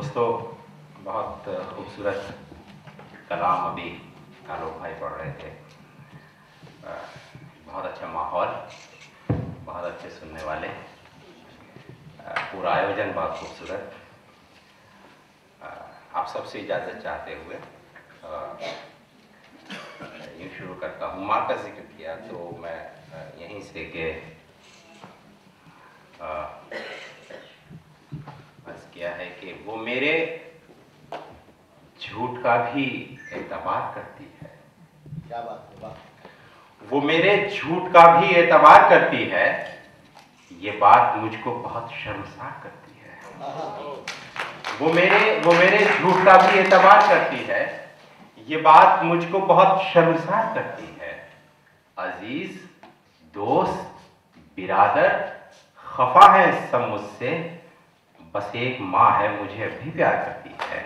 दोस्तों, बहुत खूबसूरत कलाम अभी आलोक भाई पढ़ रहे थे। बहुत अच्छा माहौल, बहुत अच्छे सुनने वाले, पूरा आयोजन बहुत खूबसूरत। आप सबसे इजाज़त चाहते हुए यूँ शुरू करता हूँ। माँ का जिक्र किया तो मैं यहीं से कि बस किया है कि वो मेरे झूठ का भी एतबार करती है। क्या बात है, वाह। वो मेरे झूठ का भी एतबार करती है, ये बात मुझको बहुत शर्मसार करती है। वो मेरे झूठ का भी एतबार करती है, ये बात मुझको बहुत शर्मसार करती है। अजीज, दोस्त, बिरादर खफा है सब मुझसे, बस एक माँ है मुझे अभी प्यार करती है।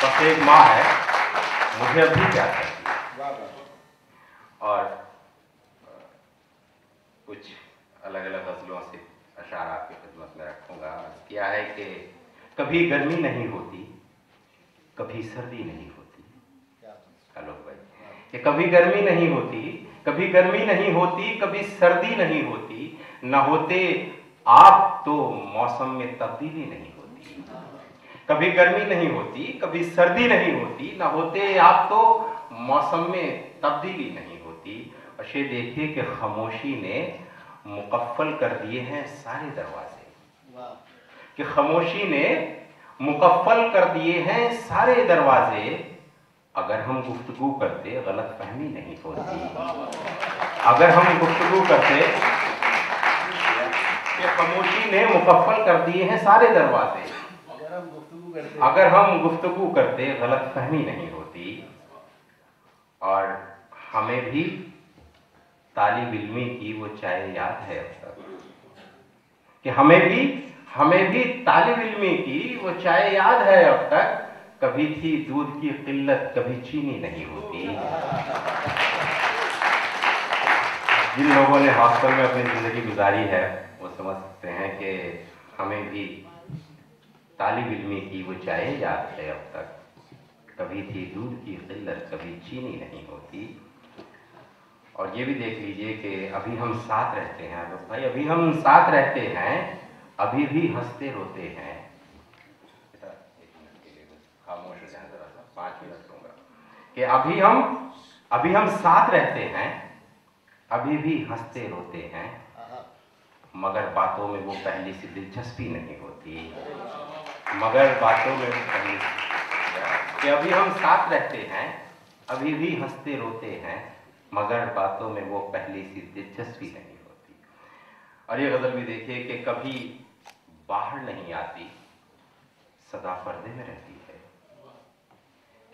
बस एक माँ है मुझे अभी प्यार करती है। और कुछ अलग अलग गज़लों से अशार आपकी खिदमत में रखूँगा। क्या है कि कभी गर्मी नहीं होती, कभी सर्दी नहीं होती। आलोक भाई, कि कभी गर्मी नहीं होती, कभी गर्मी नहीं होती, कभी सर्दी नहीं होती, न होते आप तो मौसम में तब्दीली नहीं होती। कभी गर्मी नहीं होती, कभी सर्दी नहीं होती, न होते आप तो मौसम में तब्दीली नहीं होती। और ये देखिए कि खामोशी ने मुकफ्फल कर दिए हैं सारे दरवाजे। कि खामोशी ने मुकफ्फल कर दिए हैं सारे दरवाजे। अगर हम गुफ्तगू करते गलत फहमी नहीं होती। अगर हम गुफ्तगू करते, कि खामोशी ने मुकफ्फल कर दिए हैं सारे दरवाजे। अगर हम गुफ्तगू करते गलत फहमी नहीं होती। और हमें भी तालिब इल्मी की वो चाय याद है अब तक, कि हमें भी तालिब इल्मी की वो चाय याद है अब तक। कभी थी दूध की किल्लत, कभी चीनी नहीं होती। जिन लोगों ने हॉस्टल में अपनी ज़िंदगी गुजारी है वो समझ सकते हैं कि हमें भी तालिब इल्मी की वो चाय याद है अब तक। कभी थी दूध की किल्लत, कभी चीनी नहीं होती। और ये भी देख लीजिए कि अभी हम साथ रहते हैं आलोक भाई, अभी हम साथ रहते हैं, अभी भी हंसते रोते हैं। खामोश हो जाए जरा सा, 5 मिनट लूंगा। कि अभी हम साथ रहते हैं, अभी भी हंसते रोते हैं, मगर बातों में वो पहली सी दिलचस्पी नहीं होती। मगर बातों में वो पहली कि अभी हम साथ रहते हैं, अभी भी हंसते रोते हैं, मगर बातों में वो पहली सी दिलचस्पी नहीं होती। और ये गज़ल भी देखिए कि कभी बाहर नहीं आती, सदा पर्दे में रहती है।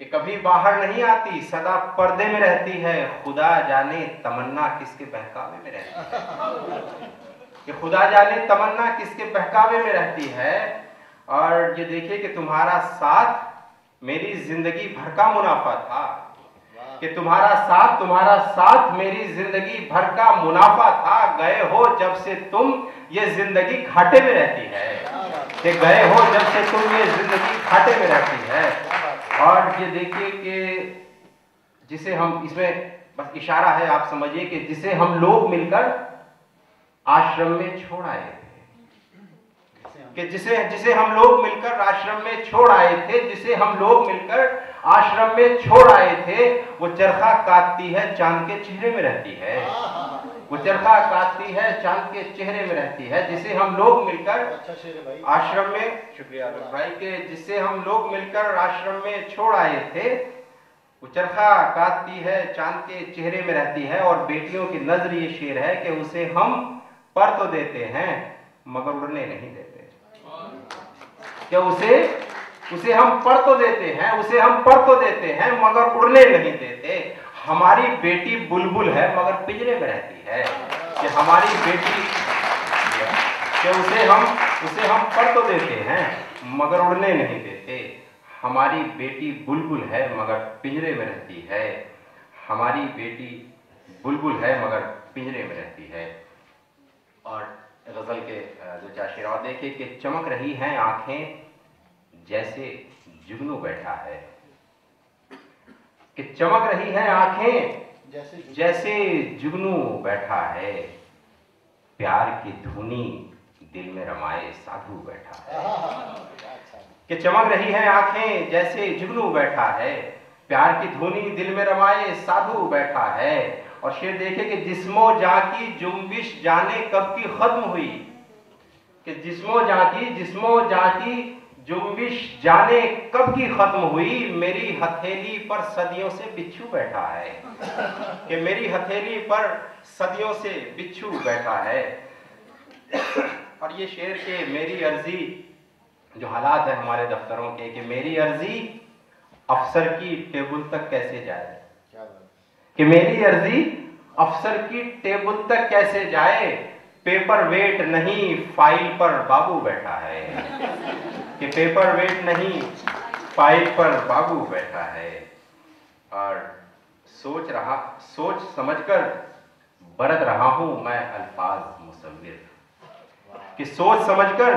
कि कभी बाहर नहीं आती, सदा पर्दे में रहती है। खुदा जाने तमन्ना किसके बहकावे में रहती है। कि खुदा जाने तमन्ना किसके बहकावे में रहती है। और ये देखिए कि तुम्हारा साथ मेरी जिंदगी भर का मुनाफा था। कि तुम्हारा साथ मेरी जिंदगी भर का मुनाफा था। गए हो जब से तुम, ये जिंदगी घाटे में रहती है। कि गए हो जब से तुम, ये जिंदगी घाटे में रहती है। और ये देखिए कि जिसे हम, इसमें बस इशारा है, आप समझिए कि जिसे हम लोग मिलकर आश्रम में छोड़ आए थे। कि जिसे हम लोग मिलकर आश्रम में छोड़ आए थे, जिसे हम लोग मिलकर आश्रम में छोड़ आए थे, वो चरखा काटती है चांद के चेहरे में रहती है। वो चरखा काटती है चांद के चेहरे में रहती है। जिसे हम लोग मिलकर आश्रम में, शुक्रिया भाई, के जिसे हम लोग मिलकर आश्रम में छोड़ आए थे, वो चरखा काटती है चांद के चेहरे में रहती है। और बेटियों की नजर ये शेर है कि उसे हम पर तो देते हैं मगर उड़ने नहीं देते। क्या उसे हम पर तो देते हैं, उसे हम पर तो देते हैं मगर उड़ने नहीं देते। हमारी बेटी बुलबुल है मगर पिंजरे में रहती है। कि हमारी बेटी, कि उसे हम पर तो देते हैं मगर उड़ने नहीं देते। हमारी बेटी बुलबुल है मगर पिंजरे में रहती है। हमारी बेटी बुलबुल है मगर पिंजरे में रहती है। और गज़ल के दो चार शेर और देखिए कि चमक रही हैं आंखें जैसे जुगनू बैठा है, कि चमक रही है आंखें जैसे जुगनू बैठा है, प्यार की धुनी दिल में रमाए साधु बैठा है। कि चमक रही है आंखें जैसे जुगनू बैठा है, प्यार की धुनी दिल में रमाए साधु बैठा है। और शेर देखे कि जिस्मो जां की जुम्बिश जाने कब की खत्म हुई, कि जिस्मो जां की जुम्बिश जाने कब की खत्म हुई, मेरी हथेली पर सदियों से बिच्छू बैठा है, कि मेरी हथेली पर सदियों से बिच्छू बैठा है। और ये शेर के मेरी अर्जी जो हालात है हमारे दफ्तरों के, कि मेरी अर्जी अफसर की टेबल तक कैसे जाए, कि मेरी अर्जी अफसर की टेबल तक कैसे जाए, पेपर वेट नहीं फाइल पर बाबू बैठा है, कि पेपर वेट नहीं फाइल पर बाबू बैठा है। और सोच समझकर बरत रहा हूं मैं अल्फाज मुसव्विर, कि सोच समझकर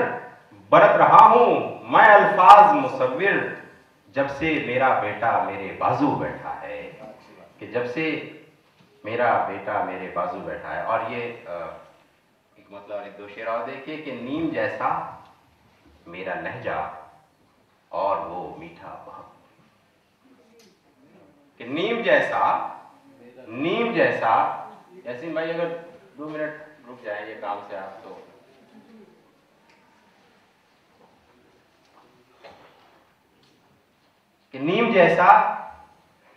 बरत रहा हूं मैं अल्फाज मुसव्विर, जब से मेरा बेटा मेरे बाजू बैठा है, कि जब से मेरा बेटा मेरे बाजू बैठा है। और ये एक मतलब एक दो शेर और देखिए, कि नीम जैसा मेरा लहजा और वो मीठा बहुत, कि नीम जैसा यासीन भाई अगर 2 मिनट रुक जाए ये काम से आप, तो कि नीम जैसा,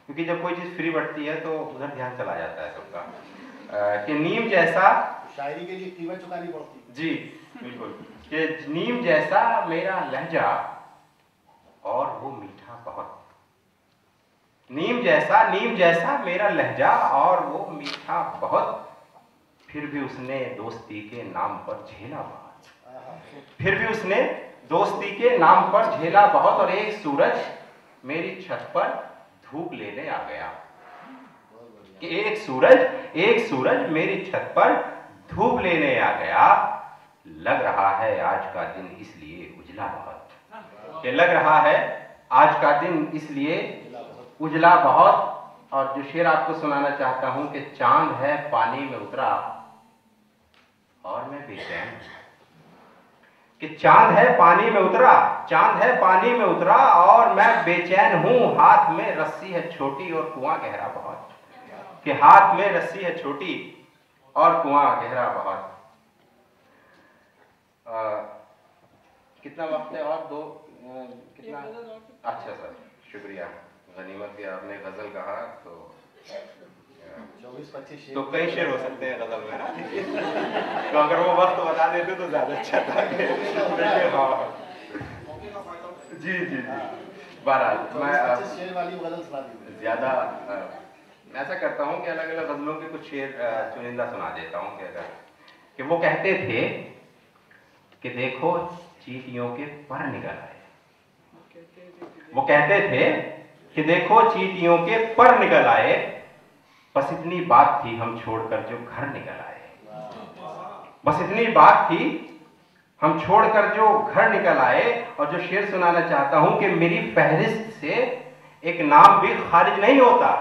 क्योंकि जब कोई चीज फ्री बढ़ती है तो उधर ध्यान चला जाता है सबका, कि नीम जैसा, शायरी के लिए कीमत चुकानी पड़ती है। जी बिल्कुल, कि नीम जैसा मेरा लहजा और वो मीठा बहुत, नीम जैसा मेरा लहजा और वो मीठा बहुत, फिर भी उसने दोस्ती के नाम पर झेला बहुत, फिर भी उसने दोस्ती के नाम पर झेला बहुत। और एक सूरज मेरी छत पर धूप लेने आ गया, कि एक सूरज मेरी छत पर धूप लेने आ गया, लग रहा है आज का दिन इसलिए उजला बहुत, कि लग रहा है आज का दिन इसलिए उजला बहुत। और जो शेर आपको सुनाना चाहता हूं, कि चांद है पानी में उतरा और मैं बेचैन, कि चांद है पानी में उतरा और मैं बेचैन हूं, हाथ में रस्सी है छोटी और कुआं गहरा बहुत, कि हाथ में रस्सी है छोटी और कुआं गहरा बहुत। कितना वक्त है? और दो कितना? अच्छा सर शुक्रिया, गनीमत की आपने गजल कहा तो 24-25 शेर तो कई शेर हो सकते हैं गजल में ना, तो अगर वो वक्त बता देते तो ज्यादा अच्छा था। जी जी जी, बहरहाल मैं शेर वाली गजल सुना दी। ज्यादा ऐसा करता हूँ कि अलग अलग गजलों के कुछ शेर चुनिंदा सुना देता हूँ। कि वो कहते थे कि देखो चींटियों के पर निकल आए, वो कहते थे कि देखो चींटियों के पर निकल आए, बस इतनी बात थी हम छोड़कर जो घर निकल आए, बस इतनी बात थी हम छोड़कर जो घर निकल आए। और जो शेर सुनाना चाहता हूं, कि मेरी फहरिस्त से एक नाम भी खारिज नहीं होता,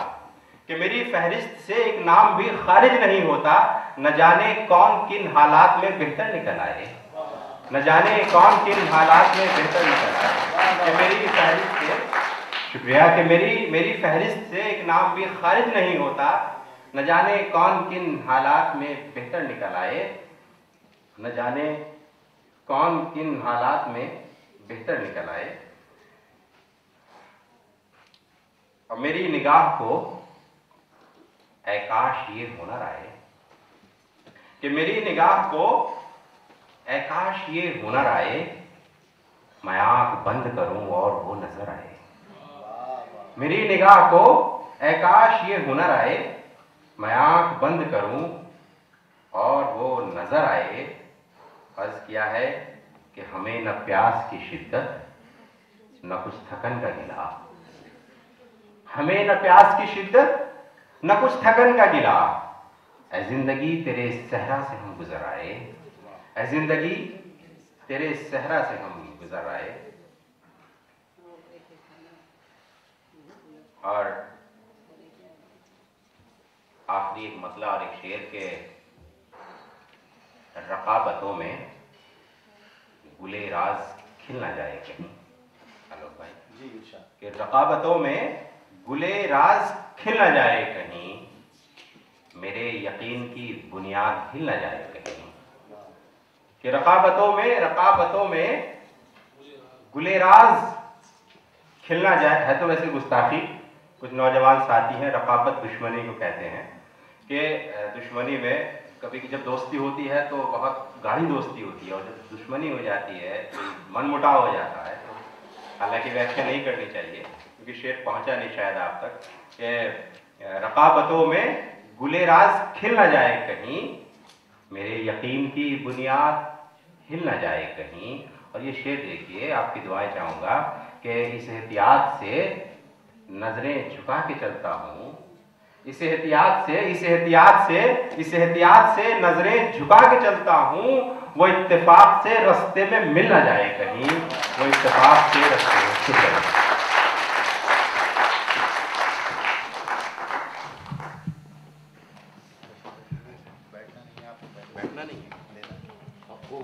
कि मेरी फहरिस्त से एक नाम भी खारिज नहीं होता, न जाने कौन किन हालात में बेहतर निकल आए, न जाने कौन किन हालात में बेहतर निकल आए। कि मेरी फहरिस्त से, शुक्रिया, कि मेरी फहरिस्त से एक नाम भी खारिज नहीं होता, न जाने कौन किन हालात में बेहतर निकल आए, न जाने कौन किन हालात में बेहतर निकल आए। और मेरी निगाह को ऐ काश ये हुनर आए, कि मेरी निगाह को ऐ काश ये हुनर आए, मैं आंख बंद करूं और वो नजर आए। मेरी निगाह को ऐ काश ये हुनर आए, मैं आंख बंद करूं और वो नजर आए। अर्ज किया है कि हमें न प्यास की शिद्दत न कुछ थकन का गिला, हमें न प्यास की शिद्दत न कुछ थकन का गिला, ऐ जिंदगी तेरे सहरा से हम गुजर आए, ऐ जिंदगी तेरे सहरा से हम गुजर आए। और आखिरी एक मतला और एक शेर के रकाबतों में गुले राज खिल ना जाए कहीं। हेलो भाई जी इरशाद। कि रकाबतों में गुले राज खिल ना जाए कहीं, मेरे यकीन की बुनियाद हिल ना जाए कहीं। कि रकाबतों में गुले राज खिलना जाए, है तो वैसे गुस्ताखी, कुछ नौजवान साथी हैं रकाबत दुश्मनी को कहते हैं कि दुश्मनी में कभी जब दोस्ती होती है तो बहुत गाढ़ी दोस्ती होती है, और जब दुश्मनी हो जाती है तो मनमुटाव हो जाता है। तो हालांकि व्याख्या नहीं करनी चाहिए क्योंकि शेर पहुंचा नहीं शायद आप तक कि रकाबतों में गुले राज खिल ना जाए कहीं, मेरे यकीन की बुनियाद हिल ना जाए कहीं। और ये शेर देखिए, आपकी दुआएं चाहूँगा कि इस एहतियात से नजरें झुका के चलता हूँ, इस एहतियात से नजरें झुका के चलता हूँ, वो इत्तेफाक से रास्ते में मिल ना जाए कहीं, वो इत्तेफाक से रास्ते में मिल जाए। बैठना नहीं है आपको, बैठना नहीं है, आपको